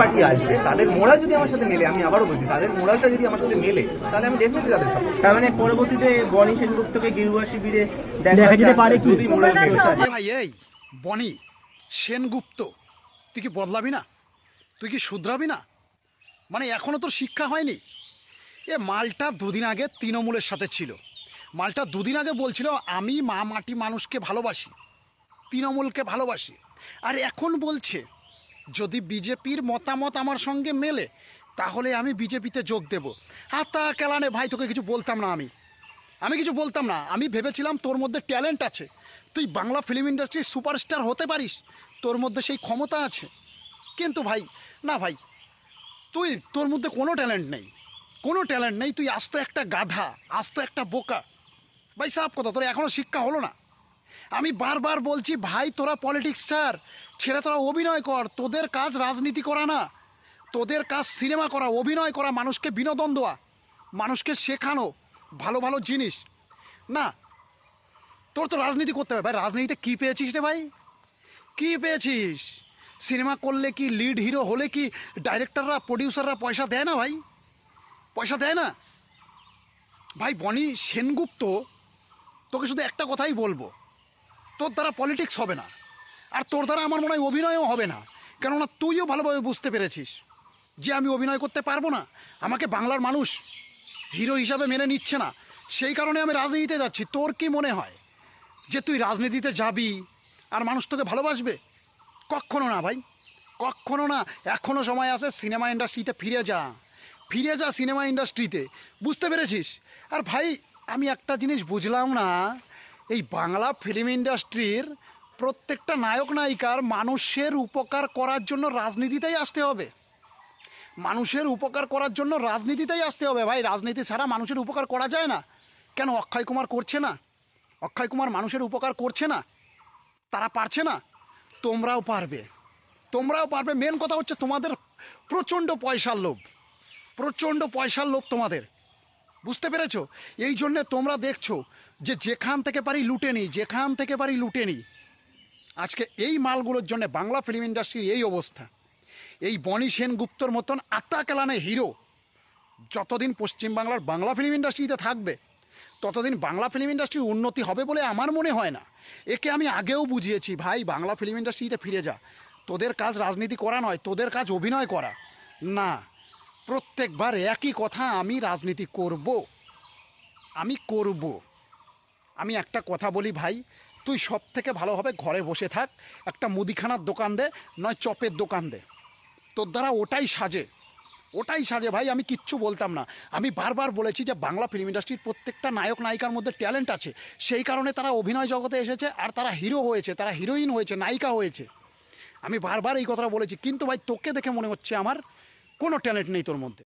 Party আসবে তাদের moral যদি আমার সাথে মেলে, আমি আবারও বলছি তাদের মোরালটা যদি আমার সাথে মেলে, তাহলে আমি ডেফিনেটলি তাদের সাপোর্ট। তার মানে পরবর্তীতে বনি সেনগুপ্তকে গেরুয়া শিবিরে দেখা যেতে পারে কি? যদি মোরাল মেলে। ভাই এই বনি সেনগুপ্ত, তুই কি বদলাবি না? তুই কি শুধরাবি না? মানে এখনও তোর শিক্ষা হয়নি? এ মালটা দুদিন আগে তৃণমূলের সাথে ছিল, মালটা দুদিন আগে বলছিল আমি মা মাটি মানুষকে ভালোবাসি, তৃণমূলকে ভালোবাসি, আর এখন বলছে যদি বিজেপির মতামত আমার সঙ্গে মেলে তাহলে আমি বিজেপিতে যোগ দেব। আর তা কেলানে ভাই, তোকে কিছু বলতাম না, আমি কিছু বলতাম না। আমি ভেবেছিলাম তোর মধ্যে ট্যালেন্ট আছে, তুই বাংলা ফিল্ম ইন্ডাস্ট্রির সুপারস্টার হতে পারিস, তোর মধ্যে সেই ক্ষমতা আছে। কিন্তু ভাই না ভাই, তোর মধ্যে কোনো ট্যালেন্ট নেই, কোনো ট্যালেন্ট নেই। তুই আস্ত একটা গাধা, আস্ত একটা বোকা ভাই। সাফ কথা, তোর এখনও শিক্ষা হলো না। আমি বারবার বলছি ভাই, তোরা পলিটিক্স ছাড়, ছেড়ে তোরা অভিনয় কর। তোদের কাজ রাজনীতি করা না, তোদের কাজ সিনেমা করা, অভিনয় করা, মানুষকে বিনোদন দেওয়া, মানুষকে শেখানো ভালো ভালো জিনিস। না, তোর তো রাজনীতি করতে হবে ভাই। রাজনীতিতে কী পেয়েছিস রে ভাই? কী পেয়েছিস? সিনেমা করলে কি, লিড হিরো হলে কি ডাইরেক্টররা, প্রডিউসাররা পয়সা দেয় না ভাই? পয়সা দেয় না ভাই। বনি সেনগুপ্ত, তোকে শুধু একটা কথাই বলবো, তোর দ্বারা পলিটিক্স হবে না, আর তোর দ্বারা আমার মনে হয় অভিনয়ও হবে না। কেননা তুইও ভালোভাবে বুঝতে পেরেছিস যে আমি অভিনয় করতে পারবো না, আমাকে বাংলার মানুষ হিরো হিসাবে মেনে নিচ্ছে না, সেই কারণে আমি রাজনীতিতে যাচ্ছি। তোর কি মনে হয় যে তুই রাজনীতিতে যাবি আর মানুষ তোকে ভালোবাসবে? কক্ষনো না ভাই, কক্ষনো না। এখনও সময় আছে, সিনেমা ইন্ডাস্ট্রিতে ফিরে যা সিনেমা ইন্ডাস্ট্রিতে, বুঝতে পেরেছিস? আর ভাই আমি একটা জিনিস বুঝলাম না, এই বাংলা ফিল্ম ইন্ডাস্ট্রির প্রত্যেকটা নায়ক নায়িকার মানুষের উপকার করার জন্য রাজনীতিতেই আসতে হবে, মানুষের উপকার করার জন্য রাজনীতিতেই আসতে হবে ভাই। রাজনীতি ছাড়া মানুষের উপকার করা যায় না। কেন অক্ষয় কুমার করছে না? অক্ষয় কুমার মানুষের উপকার করছে না? তারা পারছে না? তোমরাও পারবে, তোমরাও পারবে। মেন কথা হচ্ছে তোমাদের প্রচণ্ড পয়সার লোভ, প্রচণ্ড পয়সার লোভ তোমাদের, বুঝতে পেরেছো? এই জন্যে তোমরা দেখছো যে যেখান থেকে পারি লুটে নিই, যেখান থেকে পারি লুটে নিই। আজকে এই মালগুলোর জন্য বাংলা ফিল্ম ইন্ডাস্ট্রির এই অবস্থা। এই বনি সেনগুপ্তর মতন আত্মা কেলানে হিরো যতদিন পশ্চিমবাংলার বাংলা ফিল্ম ইন্ডাস্ট্রিতে থাকবে, ততদিন বাংলা ফিল্ম ইন্ডাস্ট্রির উন্নতি হবে বলে আমার মনে হয় না। একে আমি আগেও বুঝিয়েছি ভাই, বাংলা ফিল্ম ইন্ডাস্ট্রিতে ফিরে যা। তোদের কাজ রাজনীতি করা নয়, তোদের কাজ অভিনয় করা না। প্রত্যেকবার একই কথা, আমি রাজনীতি করব, আমি করব। আমি একটা কথা বলি ভাই, তুই সব থেকে ভালোভাবে ঘরে বসে থাক, একটা মুদিখানার দোকান দে, নয় চপের দোকান দে, তোর দ্বারা ওটাই সাজে, ওটাই সাজে ভাই। আমি কিচ্ছু বলতাম না। আমি বারবার বলেছি যে বাংলা ফিল্ম ইন্ডাস্ট্রির প্রত্যেকটা নায়ক নায়িকার মধ্যে ট্যালেন্ট আছে, সেই কারণে তারা অভিনয় জগতে এসেছে, আর তারা হিরো হয়েছে, তারা হিরোইন হয়েছে, নায়িকা হয়েছে। আমি বারবার এই কথাটা বলেছি। কিন্তু ভাই তোকে দেখে মনে হচ্ছে আমার কোনো ট্যালেন্ট নেই তোর মধ্যে।